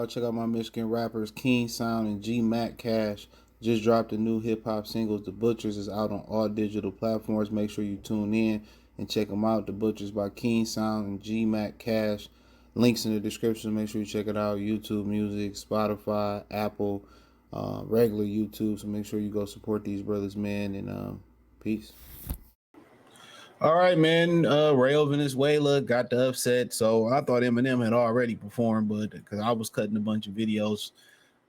Check out my Michigan rappers King Sound and G Mac Cash. Just dropped the new hip hop singles. The Butchers is out on all digital platforms. Make sure you tune in and check them out. The Butchers by King Sound and G Mac Cash. Links in the description. Make sure you check it out. YouTube Music, Spotify, Apple, regular YouTube. So make sure you go support these brothers, man. And peace. All right, man. Rayo Venezuela got the upset. So I thought Eminem had already performed, but because I was cutting a bunch of videos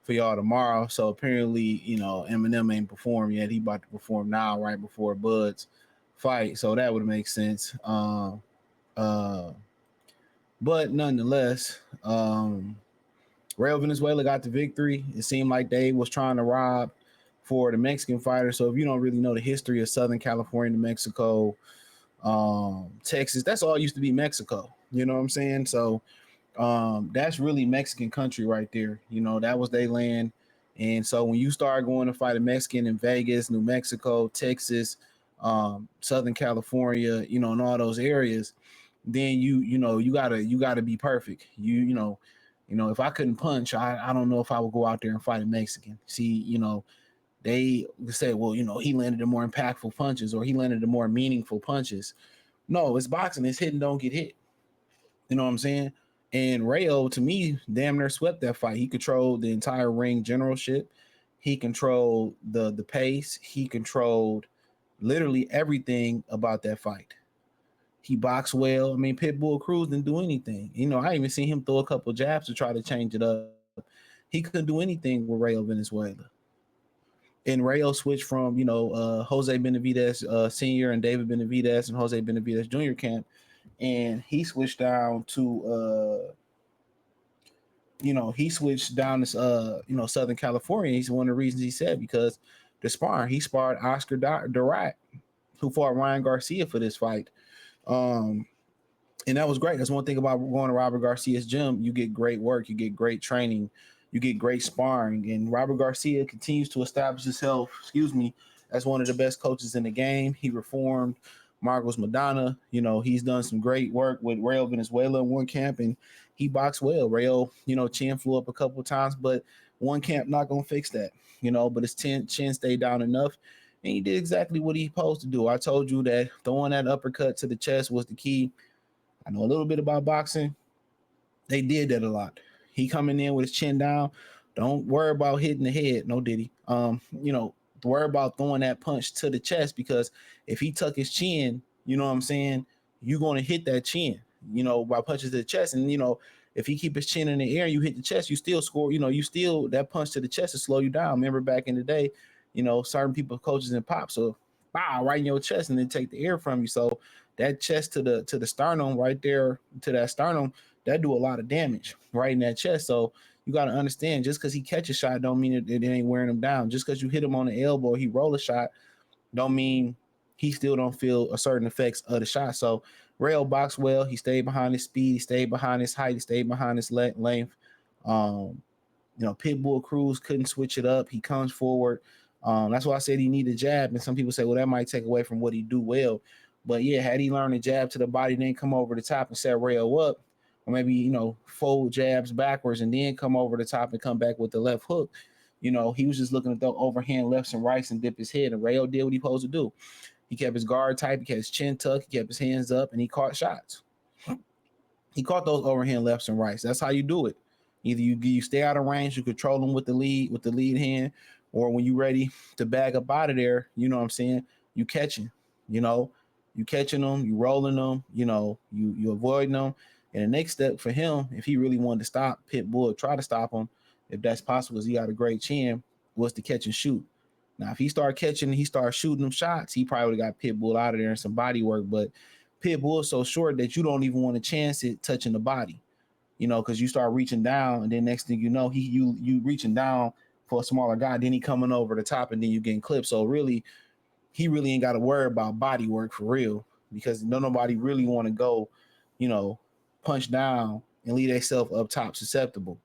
for y'all tomorrow. So apparently, Eminem ain't performed yet. He about to perform now, right before Bud's fight. So that would make sense. Uh, but nonetheless, Rayo Venezuela got the victory. It seemed like they was trying to rob for the Mexican fighter. So if you don't really know the history of Southern California, New Mexico, Texas, that's all used to be Mexico. You know what I'm saying? So that's really Mexican country right there. That was their land. And so when you start going to fight a Mexican in Vegas, New Mexico, Texas, Southern California, in all those areas, then you gotta be perfect. If I couldn't punch, I don't know if I would go out there and fight a Mexican. See, they say, well, he landed the more impactful punches or he landed the more meaningful punches. No, it's boxing. It's hit and don't get hit. You know what I'm saying? And Rayo, to me, damn near swept that fight. He controlled the entire ring generalship. He controlled the pace. He controlled literally everything about that fight. He boxed well. I mean, Pitbull Cruz didn't do anything. I even seen him throw a couple jabs to try to change it up. He couldn't do anything with Rayo Venezuela. And Rayo switched from, Jose Benavidez Sr. and David Benavidez and Jose Benavidez Jr. camp. And he switched down to Southern California. He's one of the reasons he said because the sparring, he sparred Oscar Durat, who fought Ryan Garcia for this fight. And that was great. That's one thing about going to Robert Garcia's gym. You get great work, you get great training, you get great sparring. And Robert Garcia continues to establish himself, as one of the best coaches in the game. He reformed Marcos Madonna. He's done some great work with Rayo Venezuela in one camp, and he boxed well. Rayo, chin flew up a couple of times, but one camp not going to fix that, but his chin stayed down enough, and he did exactly what he supposed to do. I told you that throwing that uppercut to the chest was the key. I know a little bit about boxing. They did that a lot. He coming in with his chin down. Don't worry about hitting the head. No, did he? Worry about throwing that punch to the chest, because if he tuck his chin, you know what I'm saying, you're going to hit that chin, by punches to the chest. And, if he keep his chin in the air and you hit the chest, you still score, that punch to the chest to slow you down. Remember back in the day, certain people, coaches and pop, so bow right in your chest and then take the air from you. So that chest to the sternum right there, to that sternum, that do a lot of damage right in that chest. So you got to understand, just because he catch a shot don't mean it ain't wearing him down. Just because you hit him on the elbow, he roll a shot, don't mean he still don't feel a certain effects of the shot. So Rayo boxed well. He stayed behind his speed. He stayed behind his height. He stayed behind his length. Pitbull Cruz couldn't switch it up. He comes forward. That's why I said he needed a jab. And some people say, well, that might take away from what he do well. But yeah, had he learned a jab to the body, then come over the top and set Rayo up, or maybe, fold jabs backwards and then come over the top and come back with the left hook. He was just looking at the overhand lefts and rights and dip his head. And Rayo did what he supposed to do. He kept his guard tight. He kept his chin tucked. He kept his hands up, and he caught shots. He caught those overhand lefts and rights. That's how you do it. Either you stay out of range, you control them with the lead hand, or when you're ready to bag up out of there, you know what I'm saying, you catching, you catching them, you rolling them, you avoiding them. And the next step for him, if he really wanted to stop Pitbull, try to stop him, if that's possible, because he got a great chin, was to catch and shoot. Now, if he started catching, he started shooting them shots, he probably would have got Pitbull out of there and some body work. But Pitbull is so short that you don't even want to chance it touching the body, because you start reaching down, and then next thing you know, you reaching down for a smaller guy, then he coming over the top, and then you getting clipped. So really, he really ain't got to worry about body work for real, because nobody really want to go, punch down and leave themselves up top susceptible.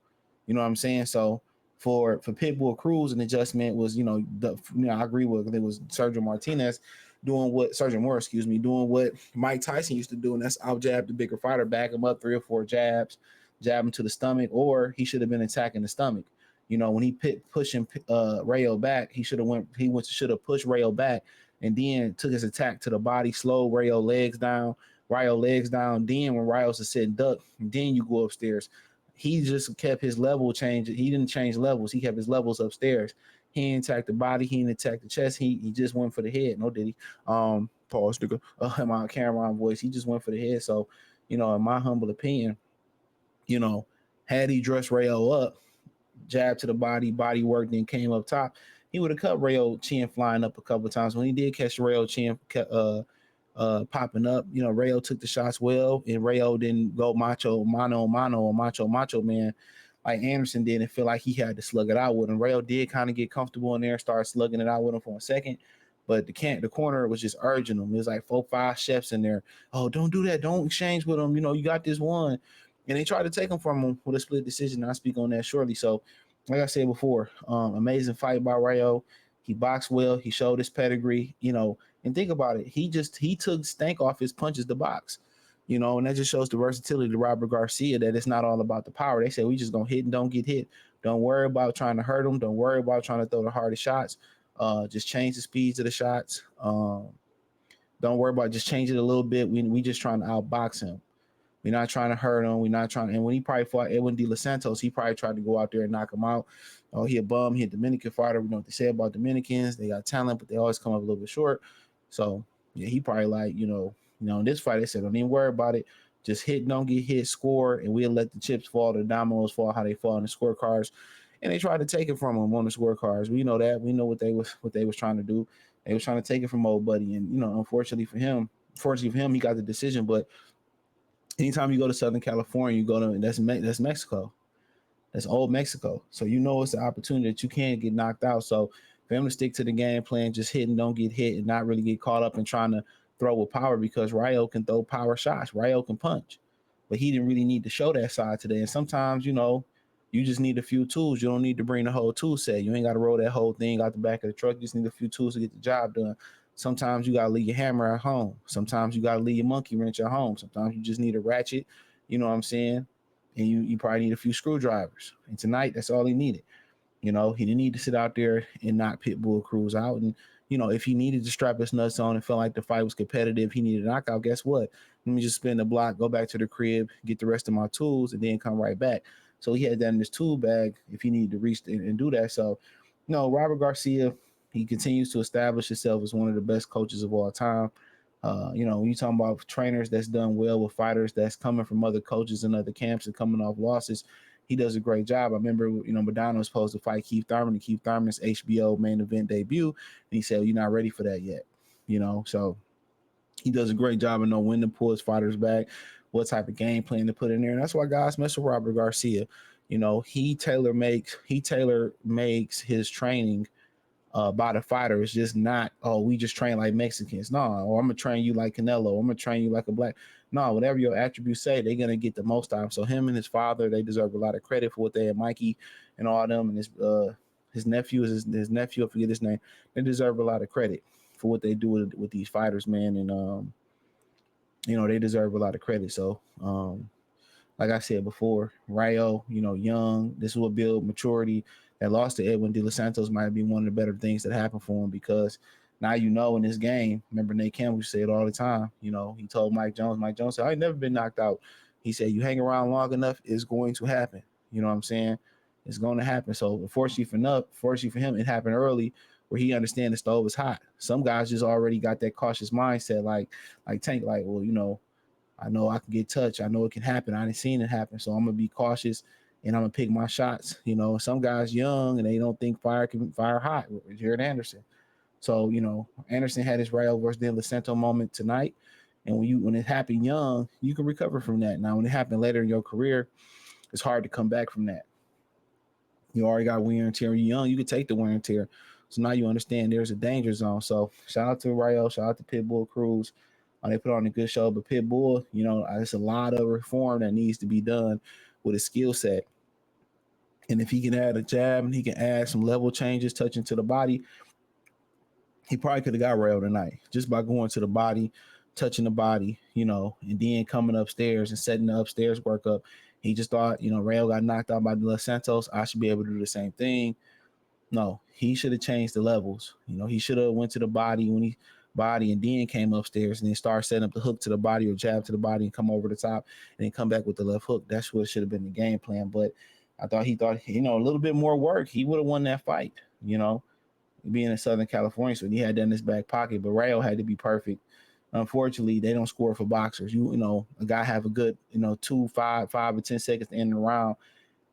You know what I'm saying? So for Pitbull Cruz, an adjustment was, I agree with, it was Sergio Moore, doing what Mike Tyson used to do, and that's out jab the bigger fighter, back him up 3 or 4 jabs, jab him to the stomach, or he should have been attacking the stomach. When he pushing Rayo back, should have pushed Rayo back and then took his attack to the body, slowed Rayo legs down. Then when Rayo's a sit and duck, then you go upstairs. He just kept his level change. He didn't change levels. He kept his levels upstairs. He didn't attack the body. He didn't attack the chest. He just went for the head. No, did he? Pause, nigga. My Cameron voice. He just went for the head. So, in my humble opinion, had he dressed Rayo up, jab to the body work, then came up top, he would have cut Rayo chin flying up a couple of times. When he did catch Rayo chin popping up, Rayo took the shots well, and Rayo didn't go mano a mano or macho man like Anderson did and feel like he had to slug it out with him. Rayo did kind of get comfortable in there, started slugging it out with him for a second. But the corner was just urging him. It was like 4-5 chefs in there. Oh, don't do that. Don't exchange with him. You got this one. And they tried to take him from him with a split decision. I'll speak on that shortly. So, like I said before, amazing fight by Rayo. He boxed well. He showed his pedigree, and think about it. He took stank off his punches to box, and that just shows the versatility of Robert Garcia, that it's not all about the power. They say we just going to hit and don't get hit. Don't worry about trying to hurt him. Don't worry about trying to throw the hardest shots. Just change the speeds of the shots. Don't worry about just change it a little bit. We just trying to outbox him. We're not trying to hurt him. We're not trying. And when he probably fought Edwin De Los Santos, he probably tried to go out there and knock him out. Oh, he a bum. He a Dominican fighter. We know what they say about Dominicans. They got talent, but they always come up a little bit short. So yeah, he probably like in this fight they said don't even worry about it. Just hit, don't get hit, score, and we'll let the chips fall, the dominoes fall, how they fall in the scorecards. And they tried to take it from him on the scorecards. We know that. We know what they was trying to do. They was trying to take it from old buddy, and unfortunately for him, he got the decision, but anytime you go to Southern California, you go to that's Mexico. That's old Mexico. So it's an opportunity that you can get knocked out. So for him to stick to the game plan, just hit and don't get hit and not really get caught up in trying to throw with power, because Rayo can throw power shots. Rayo can punch. But he didn't really need to show that side today. And sometimes, you just need a few tools. You don't need to bring the whole tool set. You ain't got to roll that whole thing out the back of the truck. You just need a few tools to get the job done. Sometimes you got to leave your hammer at home. Sometimes you got to leave your monkey wrench at home. Sometimes you just need a ratchet, you know what I'm saying? And you probably need a few screwdrivers. And tonight, that's all he needed. He didn't need to sit out there and knock Pitbull Cruz out. And, if he needed to strap his nuts on and felt like the fight was competitive, he needed a knockout, guess what? Let me just spin the block, go back to the crib, get the rest of my tools, and then come right back. So he had that in his tool bag if he needed to reach and do that. So, Robert Garcia, he continues to establish himself as one of the best coaches of all time. When you talking about trainers that's done well with fighters that's coming from other coaches and other camps and coming off losses, he does a great job. I remember, Madonna was supposed to fight Keith Thurman, and Keith Thurman's HBO main event debut, and he said, "You're not ready for that yet." So he does a great job of knowing when to pull his fighters back, what type of game plan to put in there, and that's why guys mess with Robert Garcia. He tailor makes his training by the fighter. It's just not, we just train like Mexicans. No, or I'm gonna train you like Canelo. I'm gonna train you like a black. No, whatever your attributes say, they're gonna get the most out of him. So him and his father, they deserve a lot of credit for what they had, Mikey and all them, and his nephew is his nephew. I forget his name. They deserve a lot of credit for what they do with these fighters, man. And they deserve a lot of credit. So like I said before, Rayo, young. This will build maturity. That loss to Edwin De Los Santos might be one of the better things that happened for him, because now in this game, remember Nate Campbell say it all the time. He told Mike Jones said, I ain't never been knocked out. He said, you hang around long enough, it's going to happen. You know what I'm saying? It's going to happen. So unfortunately for him, it happened early where he understands the stove is hot. Some guys just already got that cautious mindset, like Tank, like, well, I know I can get touched. I know it can happen. I didn't seen it happen. So I'm going to be cautious and I'm going to pick my shots. Some guys young and they don't think fire can fire hot. Jared Anderson. So, Anderson had his Rayo versus De Los Santos moment tonight. And when it happened young, you can recover from that. Now, when it happened later in your career, it's hard to come back from that. You already got wear and tear. You're young, you can take the wear and tear. So now you understand there's a danger zone. So shout out to Rayo, shout out to Pitbull Cruz. They put on a good show, but Pitbull, there's a lot of reform that needs to be done with his skill set. And if he can add a jab and he can add some level changes, touching to the body, he probably could have got Rayo tonight just by going to the body, touching the body, and then coming upstairs and setting the upstairs work up. He just thought, Rayo got knocked out by De Los Santos. I should be able to do the same thing. No, he should have changed the levels. He should have went to the body and then came upstairs and then started setting up the hook to the body or jab to the body and come over the top and then come back with the left hook. That's what should have been the game plan. But I thought he thought, a little bit more work, he would have won that fight, being in Southern California. So he had that in his back pocket. But Rayo had to be perfect. Unfortunately, they don't score for boxers. A guy have a good, 5 or 10 seconds to end the round.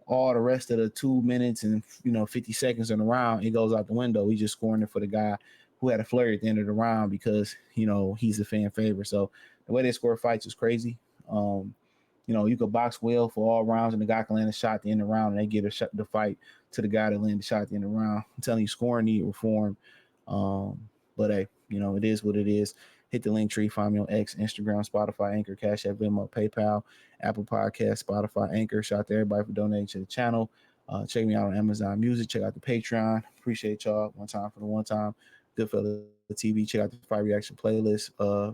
All the rest of the 2 minutes and 50 seconds in the round, it goes out the window. He's just scoring it for the guy who had a flurry at the end of the round because he's a fan favorite. So the way they score fights is crazy. You could box well for all rounds, and the guy can land a shot at the end of the round, and they get the fight to the guy that landed the shot at the end of the round. I'm telling you, scoring need reform. But hey, it is what it is. Hit the link tree. Find me on X, Instagram, Spotify, Anchor, Cash App, Venmo, PayPal, Apple Podcast, Spotify, Anchor. Shout out to everybody for donating to the channel. Check me out on Amazon Music. Check out the Patreon. Appreciate y'all. One time for the one time. Goodfella TV. Check out the Fight Reaction playlist.